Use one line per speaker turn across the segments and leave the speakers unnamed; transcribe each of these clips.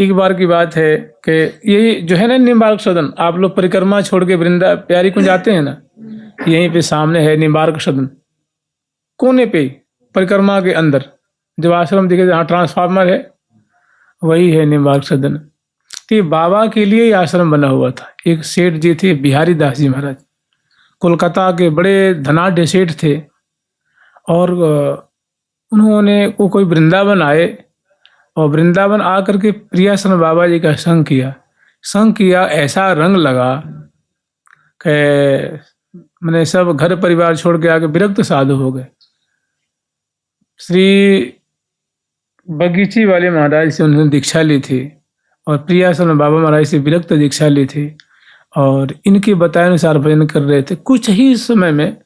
एक बार की बात है कि यही जो है ना निम्बार्क सदन, आप लोग परिक्रमा छोड़ के वृंदा प्यारी कुंज जाते हैं ना, यहीं पे सामने है निम्बार्क सदन, कोने पे परिक्रमा के अंदर जब आश्रम दिखे जहाँ ट्रांसफार्मर है वही है निम्बार्क सदन। तो ये बाबा के लिए ही आश्रम बना हुआ था। एक सेठ जी थे बिहारी दास जी महाराज, कोलकाता के बड़े धनाढ़ सेठ थे, और उन्होंने वो कोई वृंदावन आए और वृंदावन आकर के प्रियासन बाबा जी का संग किया, ऐसा रंग लगा कि मैंने सब घर परिवार छोड़ के आके विरक्त साधु हो गए। श्री बगीची वाले महाराज से उन्होंने दीक्षा ली थी और प्रियासन बाबा महाराज से विरक्त दीक्षा ली थी, और इनके बताए अनुसार भजन कर रहे थे। कुछ ही समय में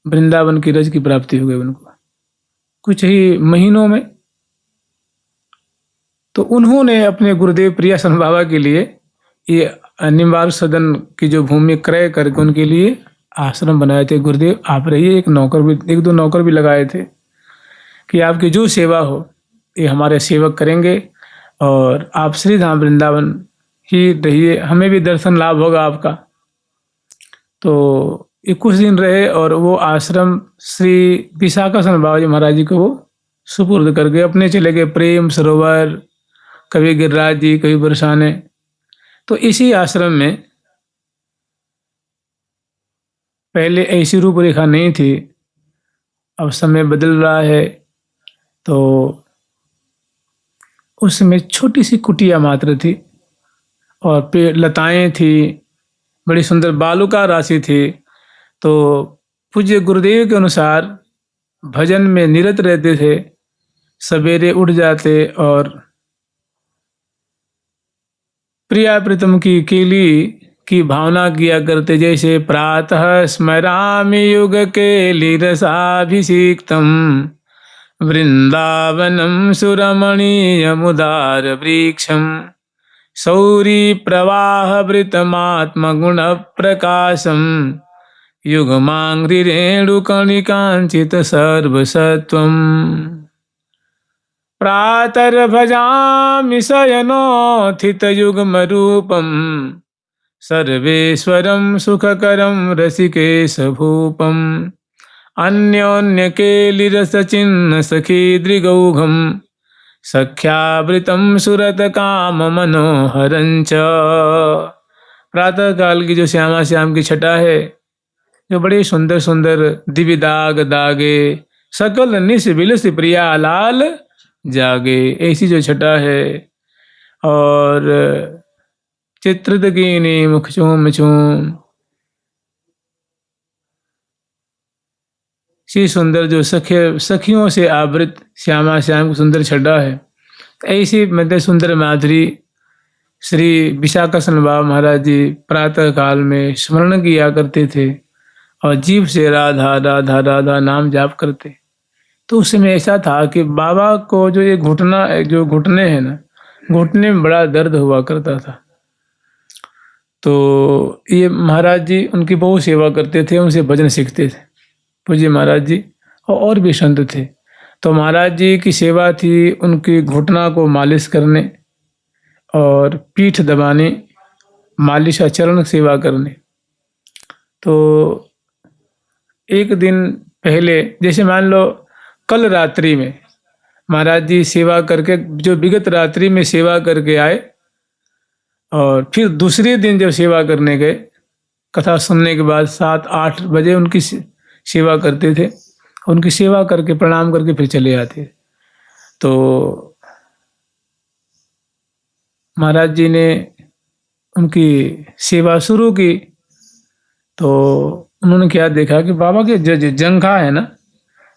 वृंदावन की रज की प्राप्ति हो गई उनको, कुछ ही महीनों में। तो उन्होंने अपने गुरुदेव प्रियासन बाबा के लिए ये निम्बार्क सदन की जो भूमि क्रय करके उनके लिए आश्रम बनाए थे। गुरुदेव आप रहिए, एक दो नौकर भी लगाए थे कि आपकी जो सेवा हो ये हमारे सेवक करेंगे, और आप श्रीधाम वृंदावन ही रहिए, हमें भी दर्शन लाभ होगा आपका। तो ये कुछ दिन रहे और वो आश्रम श्री विशाखासन बाबा जी महाराज जी को वो सुपुर्द करके अपने चले गए प्रेम सरोवर, कभी गिरिराज जी, कभी बरसाने। तो इसी आश्रम में पहले ऐसी रूपरेखा नहीं थी, अब समय बदल रहा है। तो उसमें छोटी सी कुटिया मात्र थी और पेड़ लताएं थी, बड़ी सुंदर बालुका राशि थी। तो पूज्य गुरुदेव के अनुसार भजन में निरत रहते थे, सवेरे उठ जाते और प्रिया प्रीतम की केली की भावना किया करते, जैसे प्रातः स्मरामि युग केली रसाभिषिक्तम वृंदावनम सुरमणीयमुदार वृक्षम सौरी प्रवाह वृतमात्मगुण प्रकाशम युगमांग्रि रेणुकणिकांचित सर्वसत्वम प्रातर्भजामि शयनोत्थितयुग्मरूपं सर्वेश्वरं सुखकरं रसिकेशभूपम् अन्योन्यकेलिरसचिह्न सखीदृगौघं सख्यावृतं सुरतकाममनोहरं च। प्रातः काल की जो श्यामा श्याम की छटा है, जो बड़ी सुंदर सुंदर दिव्य दाग दागे, सकल निस बिलस प्रिया लाल जागे, ऐसी जो छटा है। और चित्रित कीनी मुख चूम चूम, सी सुंदर जो सखियों से आवृत श्यामा श्याम की सुंदर छटा है। ऐसी मध्य सुंदर माधुरी श्री विशाखासन बाबा महाराज जी प्रातः काल में स्मरण किया करते थे और जीभ से राधा राधा राधा नाम जाप करते। तो उस समय ऐसा था कि बाबा को जो ये घुटने हैं ना, घुटने में बड़ा दर्द हुआ करता था। तो ये महाराज जी उनकी बहुत सेवा करते थे, उनसे भजन सीखते थे पूज्य महाराज जी, और भी संत थे। तो महाराज जी की सेवा थी उनकी घुटना को मालिश करने और पीठ दबाने, मालिश चरण सेवा करने। तो एक दिन पहले, जैसे मान लो कल रात्रि में महाराज जी सेवा करके, जो विगत रात्रि में सेवा करके आए, और फिर दूसरे दिन जब सेवा करने गए, कथा सुनने के बाद 7-8 बजे उनकी सेवा करते थे। उनकी सेवा करके प्रणाम करके फिर चले आते। तो महाराज जी ने उनकी सेवा शुरू की, तो उन्होंने क्या देखा कि बाबा के जो जंघा है ना,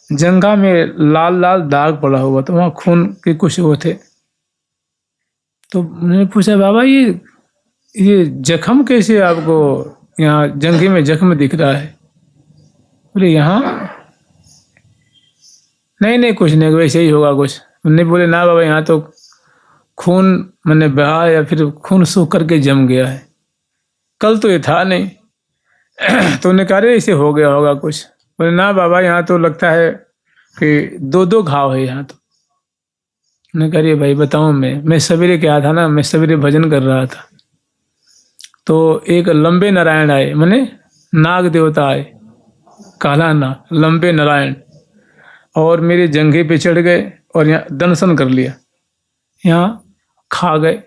जंघा में लाल लाल दाग पड़ा हुआ, तो वहाँ खून के कुछ वो थे। तो उन्होंने पूछा, बाबा ये जख्म कैसे आपको यहाँ जंघे में जख्म दिख रहा है? बोले यहाँ नहीं कुछ नहीं, वैसे ही होगा कुछ। उन्होंने बोले ना बाबा, यहाँ तो खून मैंने बहा या फिर खून सूख करके जम गया है, कल तो ये था नहीं। तो उन्हें कहा ऐसे हो गया होगा कुछ। बोले ना बाबा, यहाँ तो लगता है कि 2-2 घाव है यहाँ तो। मैं कह रही भाई बताऊँ, मैं सवेरे क्या था ना, मैं सवेरे भजन कर रहा था, तो एक लंबे नारायण आए, माने नाग देवता आए, काला नाग, लंबे नारायण, और मेरे जंघे पे चढ़ गए और यहाँ दंशन कर लिया, यहाँ खा गए।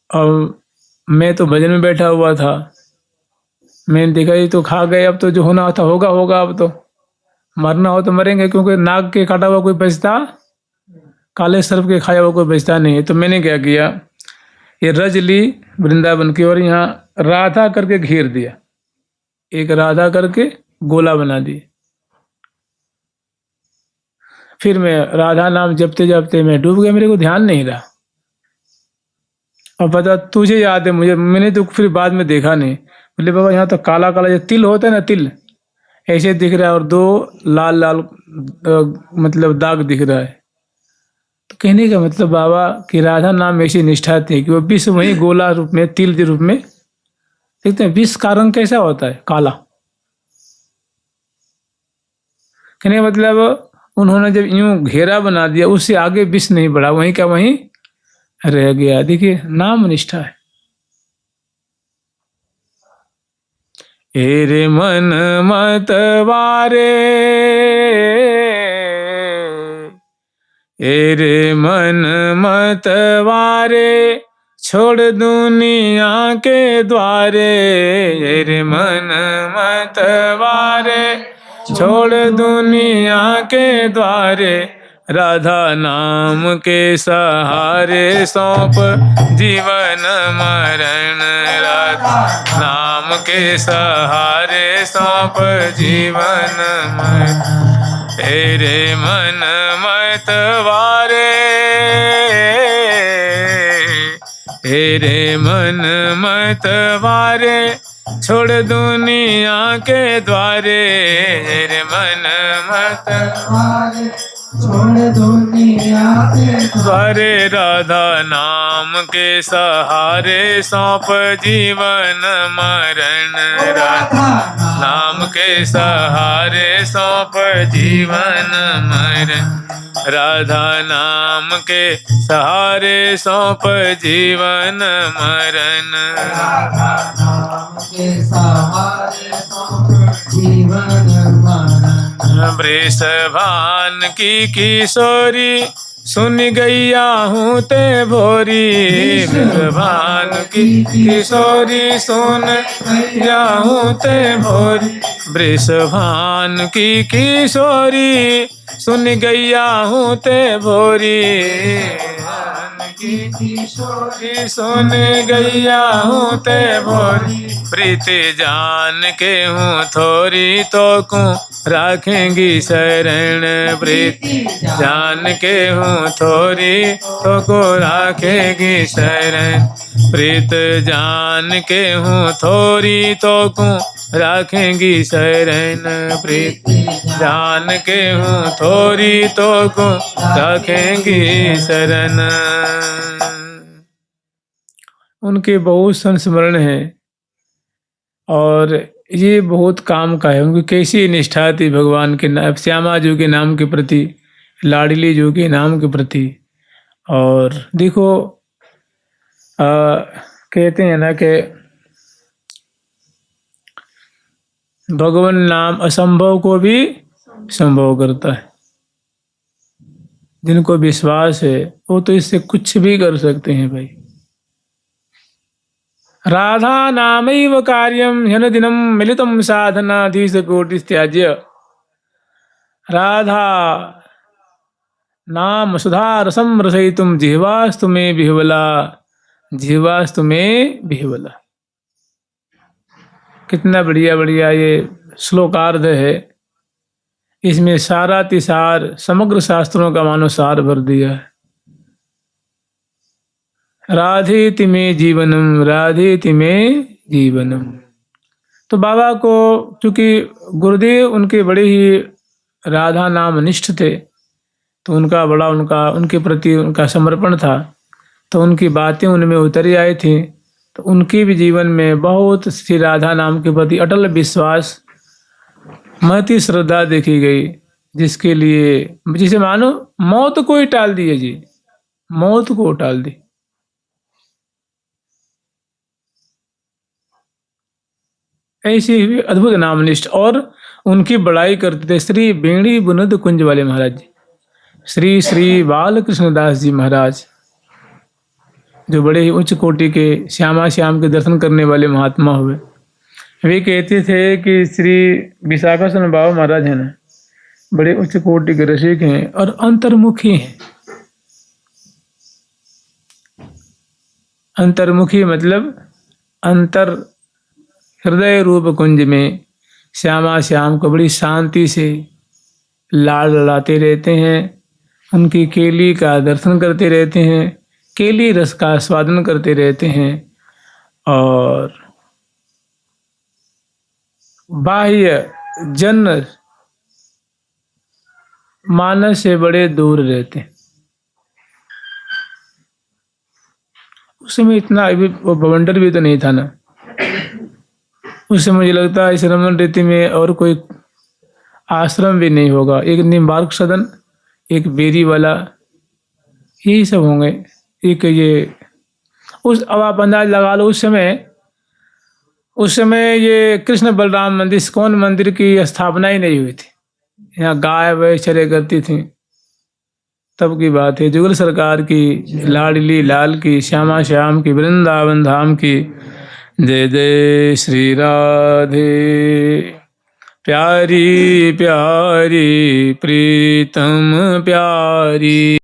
और मैं तो भजन में बैठा हुआ था, मैंने देखा ये तो खा गए, अब तो जो होना था होगा होगा, अब तो मरना हो तो मरेंगे, क्योंकि नाग के काटा हुआ कोई बचता, काले सर्प के खाया हुआ कोई बचता नहीं है। तो मैंने क्या किया, ये रज ली वृंदावन की, और यहाँ राधा करके घेर दिया, एक राधा करके गोला बना दी। फिर मैं राधा नाम जपते जपते मैं डूब गया, मेरे को ध्यान नहीं रहा। और पता तुझे याद है मुझे, मैंने तो फिर बाद में देखा नहीं, बोले बाबा यहाँ तो काला काला जो तिल होता है ना, तिल ऐसे दिख रहा है, और दो लाल लाल मतलब दाग दिख रहा है। तो कहने का मतलब बाबा कि राधा नाम ऐसी निष्ठा थी कि वो विष वही गोला रूप में, तिल के रूप में देखते हैं। विष का रंग कैसा होता है, काला। कहने का मतलब उन्होंने जब यूं घेरा बना दिया, उससे आगे विष नहीं बढ़ा, वहीं का वहीं रह गया। देखिए नाम निष्ठा है। एरे मन मतवारे, एरे मन मतवारे, छोड़ दुनिया के द्वारे, एरे मन मतवारे, छोड़ दुनिया के द्वारे, राधा नाम के सहारे सौंप जीवन मरण, राधा नाम के सहारे सौंप जीवन मरण। तेरे मन मतवारे, तेरे मन मतवारे, छोड़ दुनिया के द्वारे, तेरे मन मतवारे, छोड़ दुनिया के द्वारे, राधा नाम के सहारे सौंप जीवन मरण, राधा नाम के सहारे सौंप जीवन मरण, राधा नाम के सहारे सौंप जीवन मरण, राधा नाम के सहारे सौंप जीवन मरण। वृषभान की किशोरी, सुन गैया हूँ ते भोरी, वृषभान की किशोरी, सुन गैया हूँ ते भोरी, वृषभान की किशोरी, सुन गैया हूँ ते भोरी, की किशोरी, सुन गैया हूँ ते भोरी, प्रीति जान के हूँ थोरी, तो को राखेंगी शरण, प्रीति जान के हूँ थोरी, तो को राखेगी शरण, प्रीत जान के हूँ थोरी, तो को राखेंगी शरण, प्रीत जान के हूँ थोरी, तो को राखेंगी शरण। उनके बहुत संस्मरण है, और ये बहुत काम का है। उनकी कैसी निष्ठा थी भगवान के नाम, श्यामा जी के नाम के प्रति, लाडली जी के नाम के प्रति। और देखो कहते हैं ना कि भगवान नाम असंभव को भी संभव करता है। जिनको विश्वास है वो तो इससे कुछ भी कर सकते हैं भाई। राधा नामैव कार्यम ह्यन दिनम मिलितम साधनाधीश कोटिस्त्याज्य, राधा नाम सुधा रसम रसयितुम जिह्वास्तु मे बिह्वला, जिह्वास्तु मे बिह्वला। कितना बढ़िया बढ़िया ये श्लोकार्ध है। इसमें सारा तिसार समग्र शास्त्रों का मानुसार भर दिया है। राधेति में जीवनम, राधेति में जीवनम। तो बाबा को चूंकि गुरुदेव उनके बड़े ही राधा नाम निष्ठ थे, तो उनका बड़ा उनके प्रति उनका समर्पण था, तो उनकी बातें उनमें उतरी आई थी। तो उनके भी जीवन में बहुत श्री राधा नाम के प्रति अटल विश्वास, महती श्रद्धा देखी गई। जिसके लिए, जिसे मानो मौत को ही टाल दिए जी, मौत को टाल दी। ऐसी हुई अद्भुत नामनिष्ठ। और उनकी बड़ाई करते थे श्री बेणी बुनद कुंज वाले महाराज जी, श्री श्री बाल कृष्णदास जी महाराज, जो बड़े ही उच्च कोटि के श्यामा श्याम के दर्शन करने वाले महात्मा हुए। वे कहते थे कि श्री विशाखासन बाबा महाराज है ना, बड़े उच्च कोटि के रसिक हैं और अंतर्मुखी हैं। अंतर्मुखी मतलब अंतर हृदय रूप कुंज में श्यामा श्याम को बड़ी शांति से लाड लड़ाते रहते हैं, उनकी केली का दर्शन करते रहते हैं, केली रस का आस्वादन करते रहते हैं और बाह्य जन मानस से बड़े दूर रहते हैं। उस समय इतना वो बवंडर भी तो नहीं था ना। उस समय मुझे लगता है इस रमन रीति में और कोई आश्रम भी नहीं होगा। एक निम्बार्क सदन, एक बेरी वाला, यही सब होंगे। एक ये उस, अब आप अंदाज लगा लो उस समय ये कृष्ण बलराम मंदिर, इस्कॉन मंदिर की स्थापना ही नहीं हुई थी। यहाँ गाय वह चरे करती थी, तब की बात है। जुगल सरकार की, लाडली लाल की, श्यामा श्याम की, वृंदावन धाम की। जय जय श्री राधे। प्यारी प्यारी प्रीतम प्यारी।